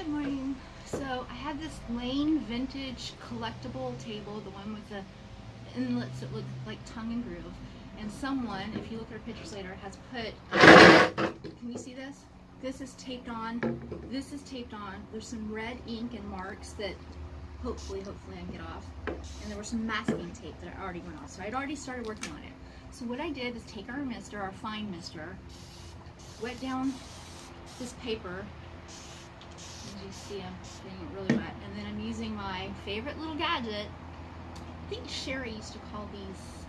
Good morning. So I had this Lane vintage collectible table, the one with the inlets that look like tongue and groove. And someone, if you look at our pictures later, has put, can you see this? This is taped on, this is taped on. There's some red ink and marks that hopefully I can get off. And there was some masking tape that I already went off. So I'd already started working on it. So what I did is take our mister, our fine mister, wet down this paper. As you see, I'm getting it really wet. And then I'm using my favorite little gadget. I think Sherry used to call these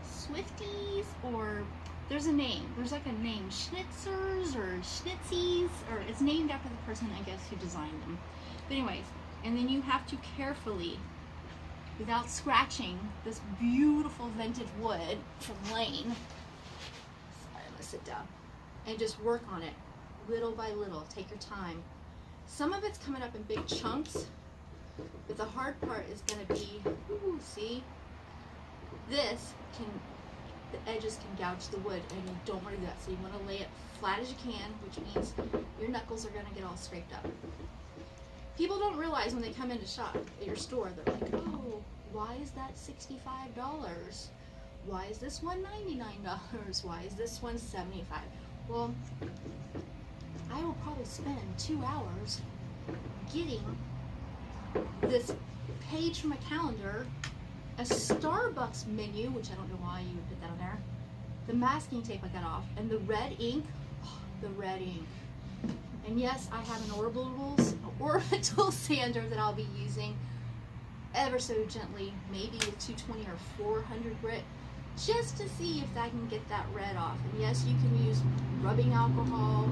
Swifties, or there's a name. There's like a name, Schnitzers or Schnitzies, or it's named after the person, I guess, who designed them. But anyways, and then you have to carefully, without scratching, this beautiful vintage wood from Lane. Sorry, I'm gonna sit down. And just work on it, little by little. Take your time. Some of it's coming up in big chunks, but the hard part is going to be, ooh, see, this can, the edges can gouge the wood, and you don't want to do that. So you want to lay it flat as you can, which means your knuckles are going to get all scraped up. People don't realize when they come in to shop at your store, they're like, oh, why is that $65? Why is this one $99? Why is this one $75? Well, I will probably spend 2 hours getting this page from a calendar, a Starbucks menu, which I don't know why you would put that on there, the masking tape I got off, and the red ink. Oh, the red ink. And yes, I have an orbital sander that I'll be using ever so gently, maybe with 220 or 400 grit, just to see if I can get that red off. And yes, you can use rubbing alcohol,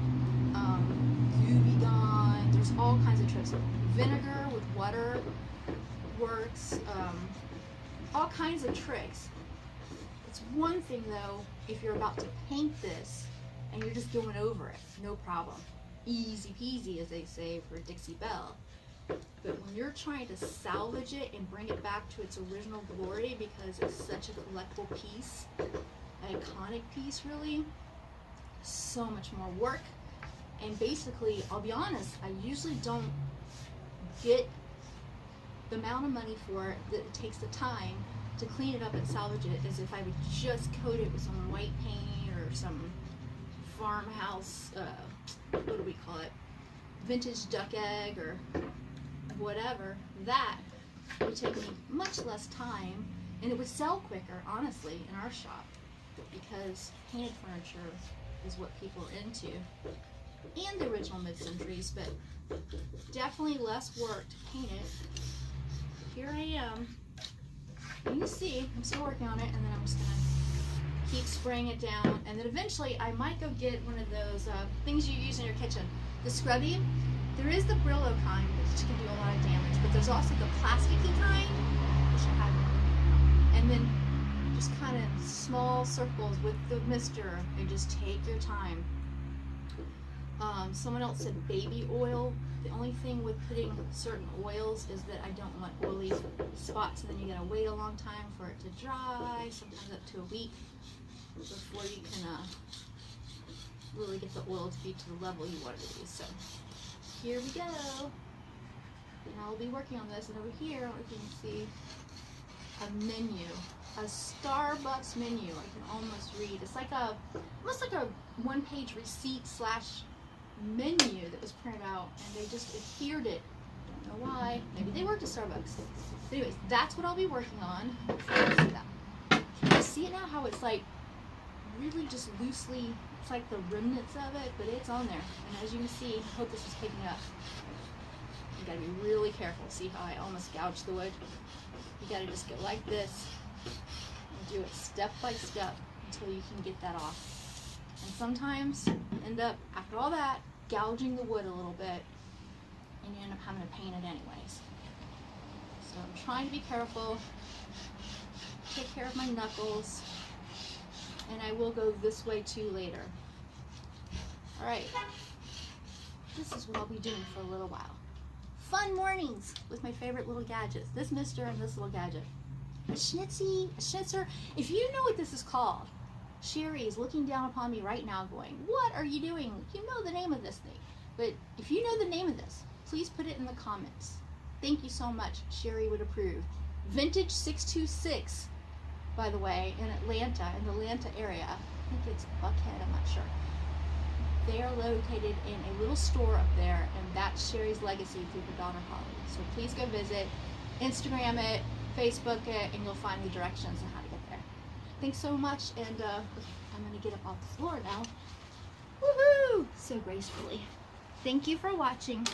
UV gun, there's all kinds of tricks. Vinegar with water works, all kinds of tricks. It's one thing though, if you're about to paint this and you're just going over it, no problem. Easy peasy, as they say for Dixie Belle. But when you're trying to salvage it and bring it back to its original glory, because it's such a collectible piece, an iconic piece really, so much more work. And basically, I'll be honest, I usually don't get the amount of money for it that it takes the time to clean it up and salvage it as if I would just coat it with some white paint or some farmhouse, what do we call it, vintage duck egg or whatever. That would take me much less time, and it would sell quicker, honestly, in our shop, because painted furniture is what people are into, and the original mid-centuries, but definitely less work to paint it. Here I am. You can see I'm still working on it, and then I'm just gonna keep spraying it down, and then eventually I might go get one of those things you use in your kitchen, the scrubby. There is the Brillo kind, which can do a lot of damage, but there's also the plasticky kind, which I have. And then just kind of small circles with the mister, and just take your time. Someone else said baby oil. The only thing with putting certain oils is that I don't want oily spots, and then you gotta wait a long time for it to dry, sometimes up to a week, before you can really get the oil to be to the level you want it to be. So here we go. And I'll be working on this, and over here, I don't know if you can see a menu, a Starbucks menu. I can almost read. It's like almost like a one-page receipt slash menu that was printed out, and they just adhered it. Don't know why. Maybe they worked at Starbucks. But anyways, that's what I'll be working on. See that. Can you see it now? How it's like really just loosely. It's like the remnants of it, but it's on there. And as you can see, I hope this is picking up. You gotta be really careful. See how I almost gouged the wood? You gotta just go like this and do it step by step until you can get that off. And sometimes you end up, after all that, gouging the wood a little bit, and you end up having to paint it anyways. So I'm trying to be careful, take care of my knuckles, and I will go this way too later. Alright, this is what I'll be doing for a little while. Fun mornings with my favorite little gadgets. This mister and this little gadget. A schnitzy, a schnitzer. If you know what this is called, Sherry is looking down upon me right now going, what are you doing? You know the name of this thing. But if you know the name of this, please put it in the comments. Thank you so much. Sherry would approve. Vintage 626, by the way, in Atlanta, in the Atlanta area. I think it's Buckhead, I'm not sure. They are located in a little store up there, and that's Sherry's legacy through the Donner Holly. So please go visit, Instagram it, Facebook it, and you'll find the directions on how to get there. Thanks so much, and I'm going to get up off the floor now. Woohoo! So gracefully. Thank you for watching.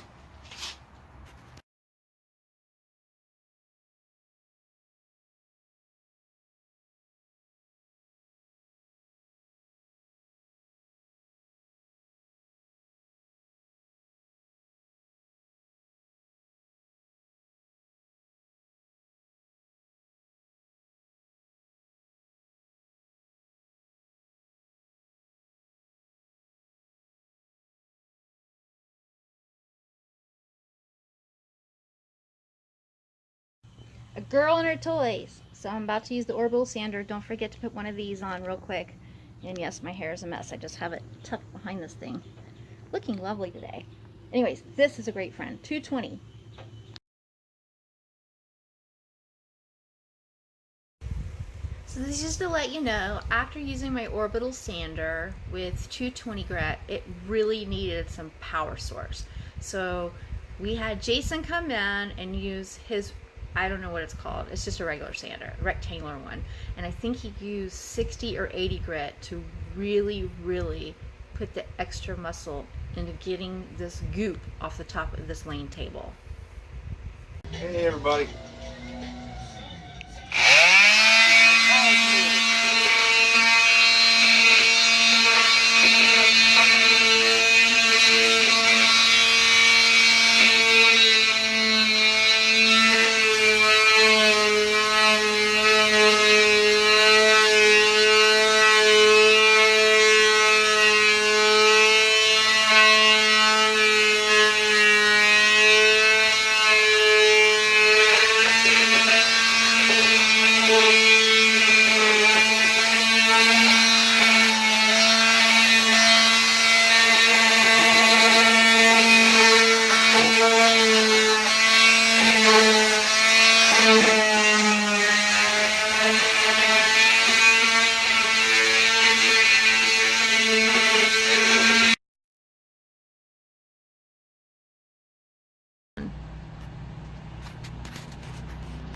A girl and her toys. So I'm about to use the orbital sander. Don't forget to put one of these on real quick. And yes, my hair is a mess. I just have it tucked behind this thing. Looking lovely today. Anyways, this is a great friend. 220. So this is just to let you know, after using my orbital sander with 220 grit, it really needed some power source. So we had Jason come in and use his, I don't know what it's called, it's just a regular sander, a rectangular one, and I think he used 60 or 80 grit to really put the extra muscle into getting this goop off the top of this lane table. Hey everybody.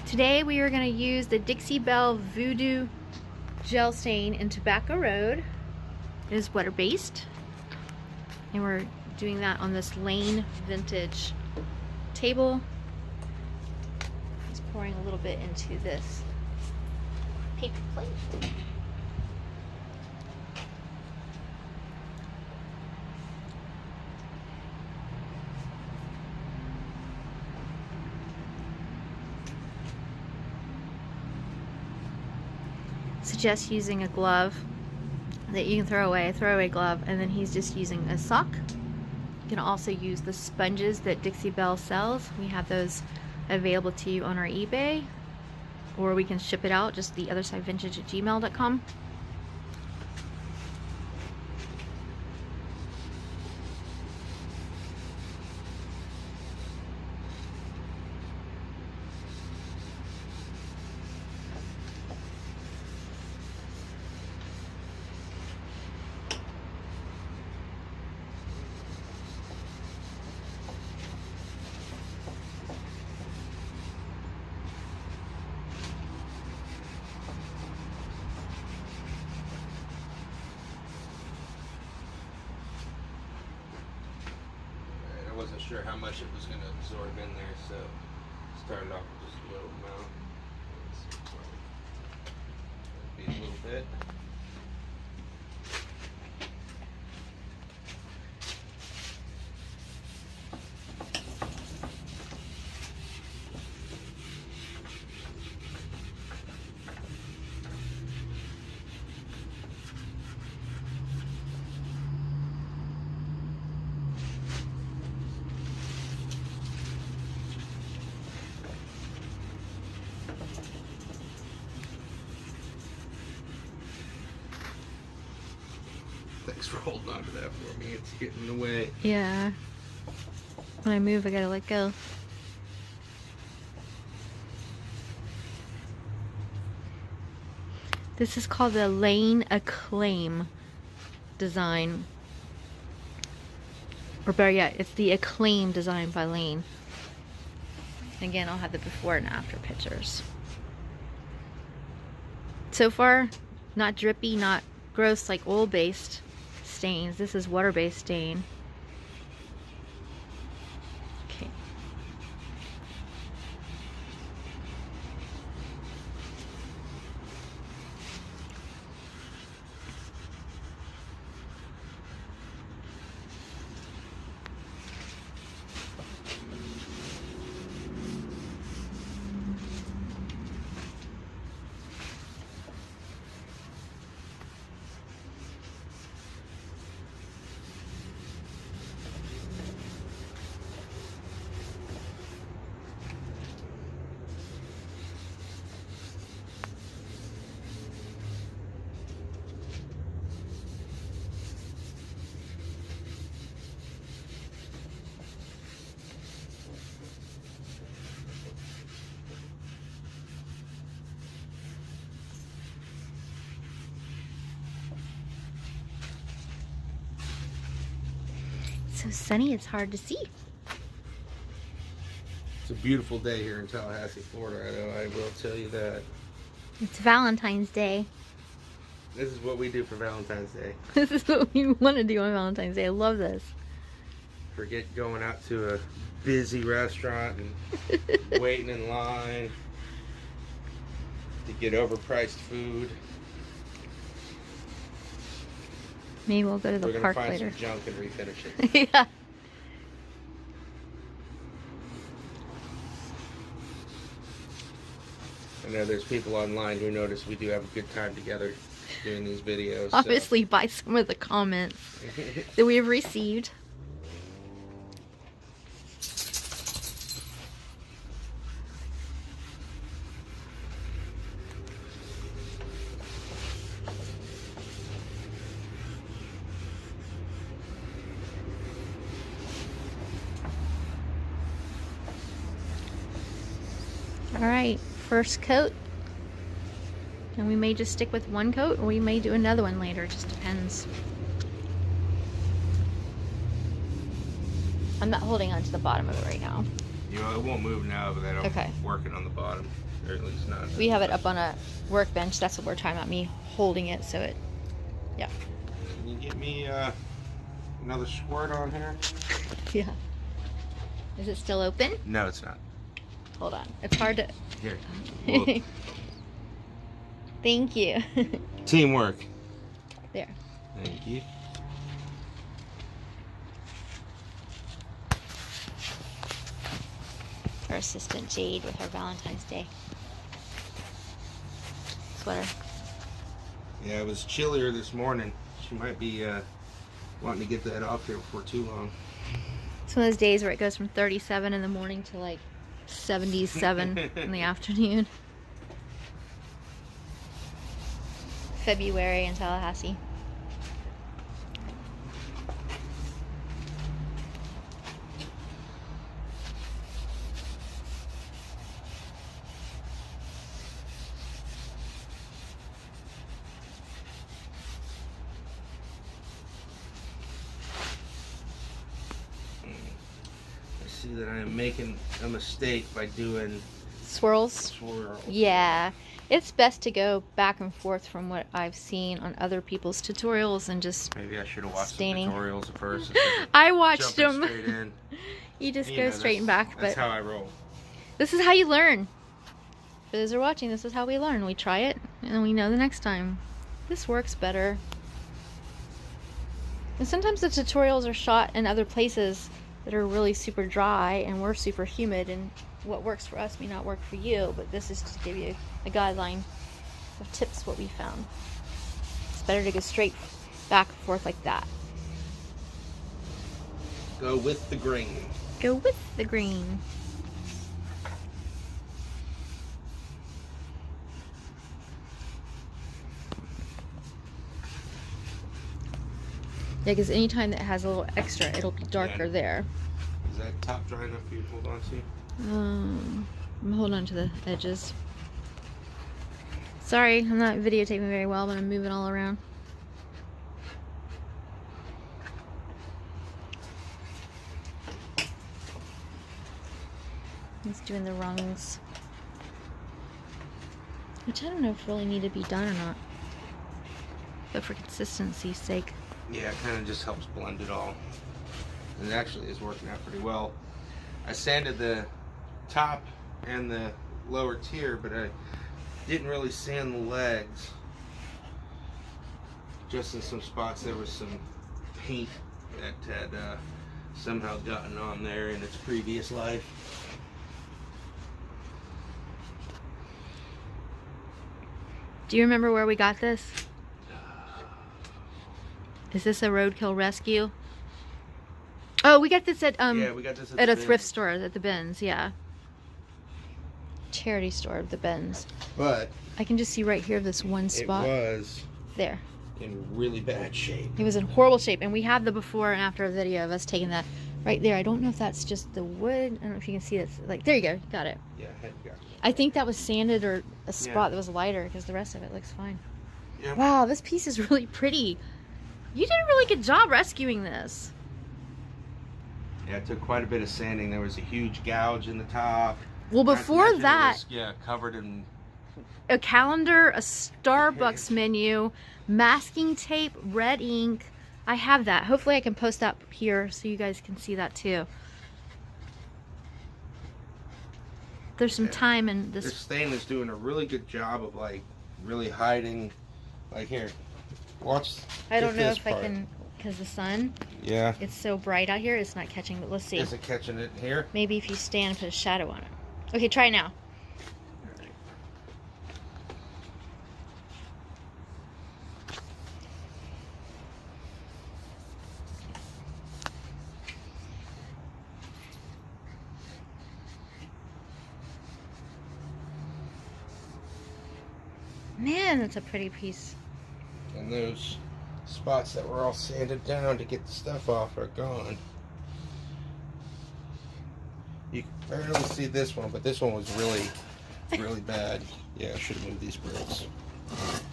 Today we are going to use the Dixie Belle Voodoo Gel Stain in Tobacco Road. It is water based, and we're doing that on this Lane Vintage table. Just pouring a little bit into this paper plate. Suggest using a glove that you can throw away, a throwaway glove, and then he's just using a sock. You can also use the sponges that Dixie Belle sells. We have those available to you on our eBay, or we can ship it out, just theothersidevintage@gmail.com. I wasn't sure how much it was going to absorb in there, so started off with just a little amount. Be a little bit. Thanks for holding on to that for me. It's getting in the way. Yeah. When I move, I gotta let go. This is called the Lane Acclaim design. Or better yet, it's the Acclaim design by Lane. Again, I'll have the before and after pictures. So far, not drippy, not gross like oil-based stains. This is water-based stain. Okay. So sunny, it's hard to see. It's a beautiful day here in Tallahassee, Florida. I will tell you that. It's Valentine's Day. This is what we do for Valentine's Day. This is what we want to do on Valentine's Day. I love this. Forget going out to a busy restaurant and waiting in line to get overpriced food. Maybe we'll go to the We're park gonna find later. some junk and refinish it. Yeah. I know there's people online who notice we do have a good time together doing these videos. Obviously, by some of the comments that we have received. All right, first coat. And we may just stick with one coat, or we may do another one later. It just depends. I'm not holding on to the bottom of it right now. You know, it won't move now, but I don't Okay. work it on the bottom, or at least not. We have it up on a workbench. That's what we're talking about, me holding it so it, yeah. Can you get me another squirt on here? Yeah. Is it still open? No, it's not. Hold on. It's hard to... Here. Well, Thank you. teamwork. There. Thank you. Our assistant Jade with her Valentine's Day sweater. Yeah, it was chillier this morning. She might be wanting to get that off here before too long. It's one of those days where it goes from 37 in the morning to like 77 in the afternoon. February in Tallahassee. I see that I am making a mistake by doing Swirls. swirl. Yeah. It's best to go back and forth from what I've seen on other people's tutorials and just... Maybe I should have watched Staining. the tutorials first. instead of I watched jumping them. straight in. You just You go know, straight and that's- back, That's but how I roll. this is how you learn. For those who are watching, this is how we learn. We try it, and then we know the next time. This works better. And sometimes the tutorials are shot in other places that are really super dry, and we're super humid, and what works for us may not work for you, but this is to give you a guideline of tips what we found. It's better to go straight back and forth like that. Go with the grain. Go with the green. Yeah, because anytime that has a little extra, it'll be darker there. Is that top dry enough for you to hold on to? I'm holding on to the edges. Sorry, I'm not videotaping very well, but I'm moving all around. He's doing the rungs, which I don't know if really need to be done or not, but for consistency's sake. Yeah, it kind of just helps blend it all. And it actually is working out pretty well. I sanded the top and the lower tier, but I didn't really sand the legs. Just in some spots there was some paint that had somehow gotten on there in its previous life. Do you remember where we got this? Is this a roadkill rescue? Oh, we got this at yeah, we got this at a the thrift Benz. store at the Benz, yeah. Charity store at the Benz. But I can just see right here this one spot. it was There. in really bad shape. It was in horrible shape, and we have the before and after video of us taking that right there. I don't know if that's just the wood. I don't know if you can see it. Like, there you go. Got it. Yeah, I had got it. I think that was sanded or a spot Yeah. that was lighter because the rest of it looks fine. Yeah. Wow, this piece is really pretty. You did a really good job rescuing this. Yeah, it took quite a bit of sanding. There was a huge gouge in the top. Well, Not to before mention it that, was, yeah, covered in. a calendar, a Starbucks menu, masking tape, red ink. I have that. Hopefully I can post that here so you guys can see that too. There's some time in This this. stain is doing a really good job of like really hiding. Like here, watch. I don't get know this if I part. can, because the sun, Yeah. it's so bright out here, it's not catching, but let's see. Is it catching it here? Maybe if you stand and put a shadow on it. Okay, try it now. Man, that's a pretty piece. And those spots that were all sanded down to get the stuff off are gone. You can barely see this one, but this one was really, really bad. Yeah, I should have moved these bricks.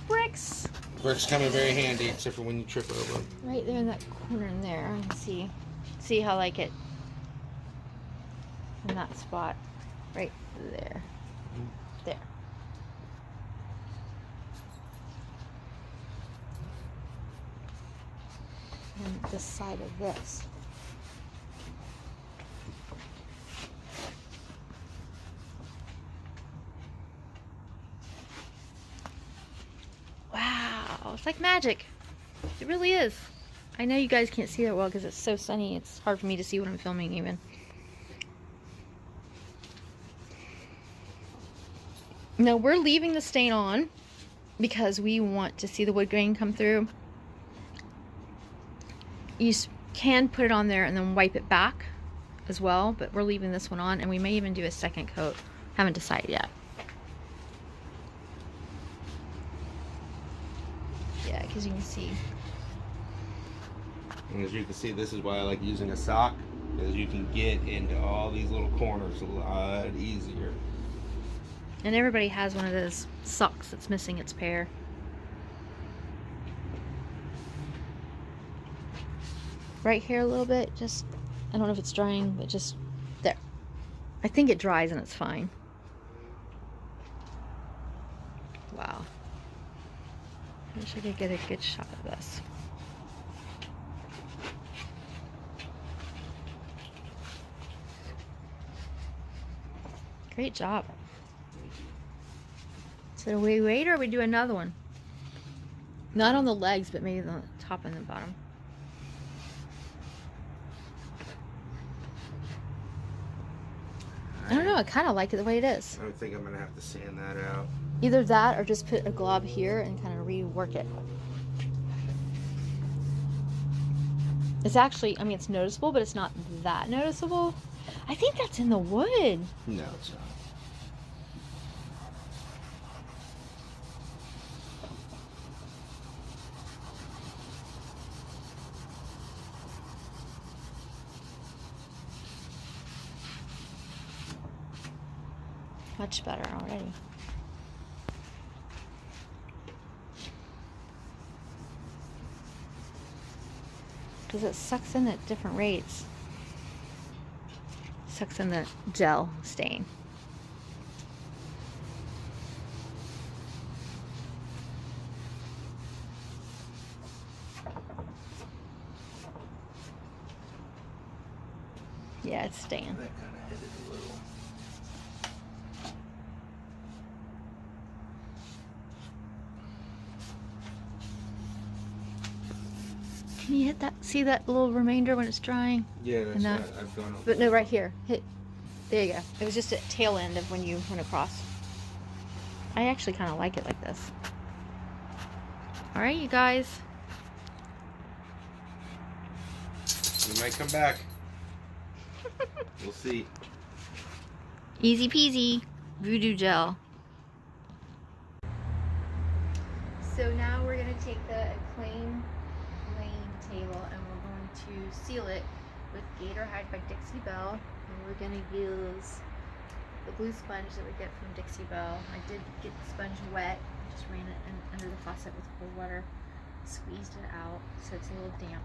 Bricks! Bricks come in very handy, except for when you trip over them. Right there in that corner in there. I can see how like it in that spot. Right there. There. And this side of this. Wow, it's like magic. It really is. I know you guys can't see that well because it's so sunny. It's hard for me to see what I'm filming even. Now we're leaving the stain on because we want to see the wood grain come through. You can put it on there and then wipe it back as well, but we're leaving this one on, and we may even do a second coat. Haven't decided yet. Yeah, because you can see. And as you can see, this is why I like using a sock, because you can get into all these little corners a lot easier. And everybody has one of those socks that's missing its pair. Right here a little bit, just, I don't know if it's drying, but just there. I think it dries and it's fine. Wow. I wish I could get a good shot of this. Great job. So do we wait or we do another one? Not on the legs, but maybe the top and the bottom. I don't know, I kind of like it the way it is. I think I'm going to have to sand that out. Either that or just put a glob here and kind of rework it. It's actually, I mean, it's noticeable, but it's not that noticeable. I think that's in the wood. No, it's not. much better already. Because it sucks in at different rates. Sucks in the gel stain. Yeah, it's staying. That kind of hit it a little. Can you hit that? See that little remainder when it's drying? Yeah, that's that- right. I've gone over. But no, right here. Hit. There you go. It was just at tail end of when you went across. I actually kind of like it like this. All right, you guys. We might come back. We'll see. Easy peasy. Voodoo gel. So now we're going to take the Acclaim Lane table and we're going to seal it with Gator Hide by Dixie Belle. And we're going to use the glue sponge that we get from Dixie Belle. I did get the sponge wet. I just ran it under the faucet with cold water. Squeezed it out so it's a little damp.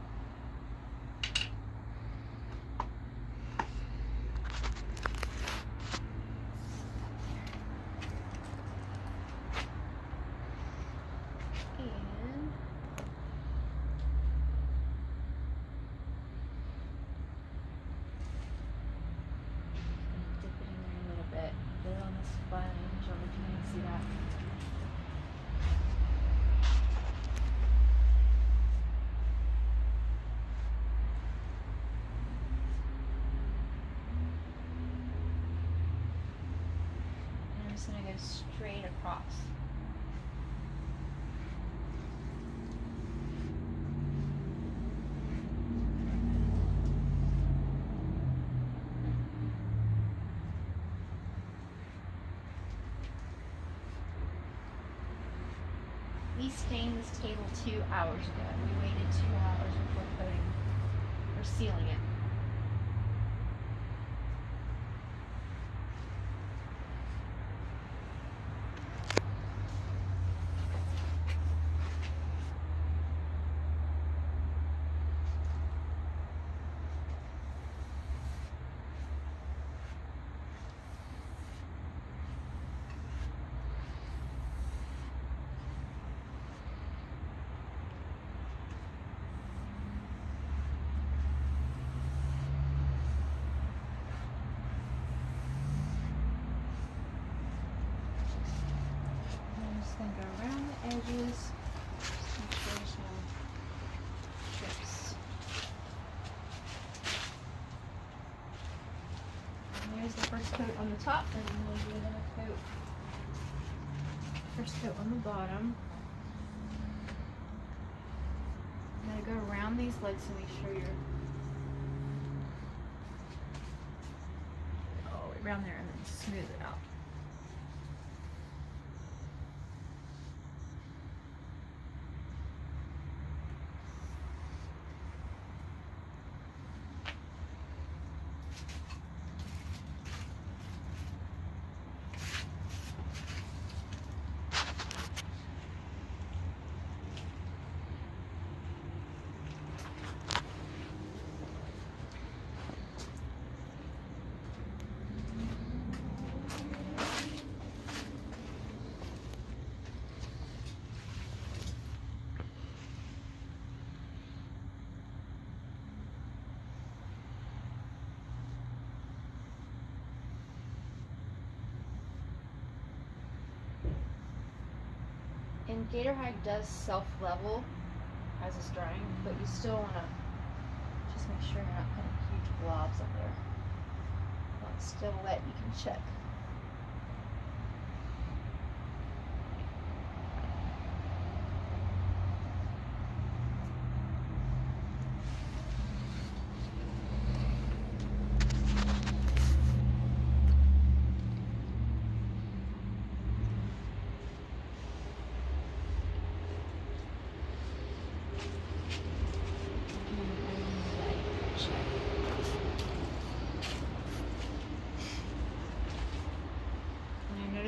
I'm just going to go straight across. We stained this table 2 hours ago. We waited 2 hours before coating or sealing it. Going to go around the edges, just make sure there's no chips. And there's the first coat on the top, and then we'll do another coat. First coat on the bottom. I'm going to go around these legs to make sure you're all the way around there and then smooth it out. And Gator Hide does self-level as it's drying, but you still want to just make sure you're not putting huge blobs up there. While it's still wet, you can check.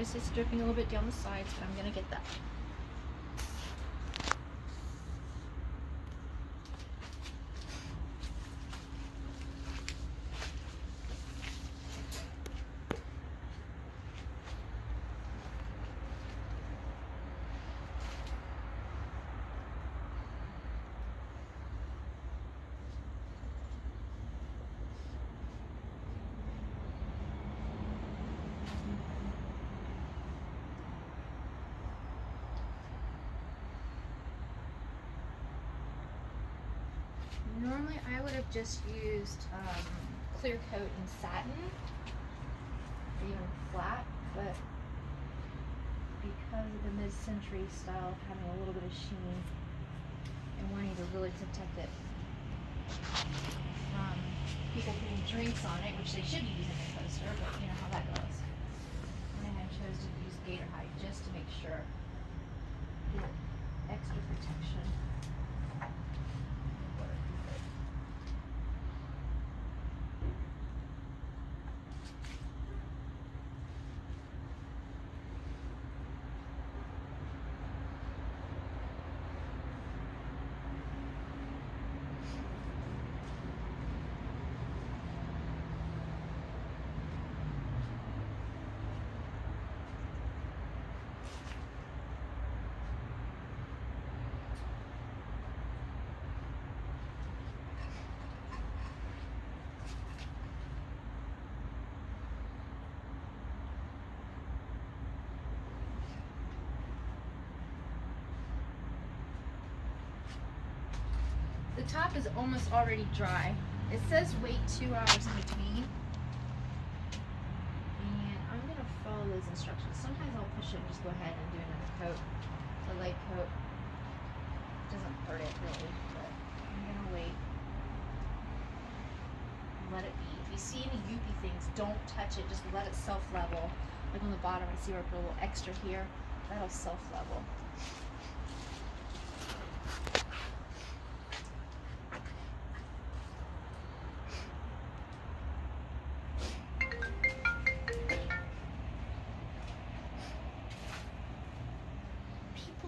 notice it's dripping a little bit down the sides, but I'm gonna get that. Normally I would have just used clear coat and satin, or even flat, but because of the mid-century style having a little bit of sheen and wanting to really protect it from people putting drinks on it, which they should be using a coaster, but you know how that goes. And I chose to use gator hide just to make sure get extra protection. The top is almost already dry. It says wait 2 hours in between. And I'm going to follow those instructions. Sometimes I'll push it and just go ahead and do another coat. A light coat. Doesn't hurt it really, but I'm going to wait. Let it be. If you see any youpy things, don't touch it. Just let it self-level. Like on the bottom, I see where I put a little extra here. That'll self-level.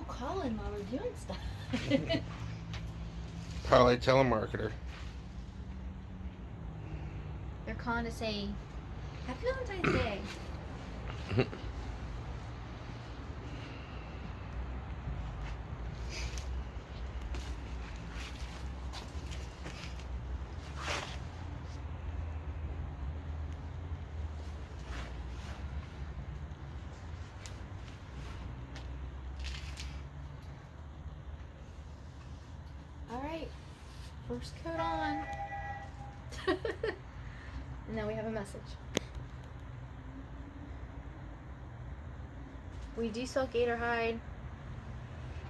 Calling while we're doing stuff. Probably a telemarketer. They're calling to say, Happy Valentine's Day. Alright, first coat on. And now we have a message. We do sell gator hide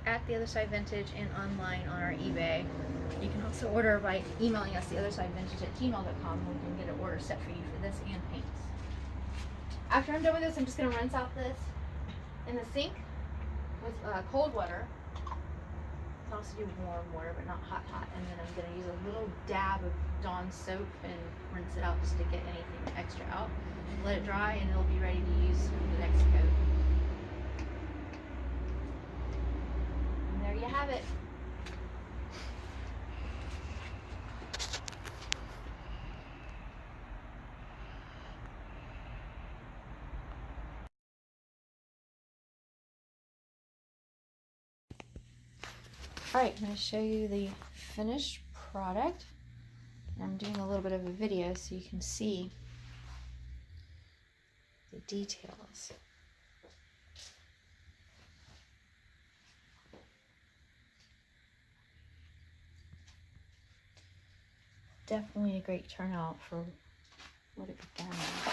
at The Other Side Vintage and online on our eBay. You can also order by emailing us theothersidevintage@gmail.com. We can get an order set for you for this and paints. After I'm done with this, I'm just going to rinse out this in the sink with cold water. I can also do warm water, but not hot. And then I'm going to use a little dab of Dawn soap and rinse it out just to get anything extra out. Let it dry and it'll be ready to use for the next coat. And there you have it. Alright, I'm going to show you the finished product. I'm doing a little bit of a video so you can see the details. Definitely a great turnout for what it began with.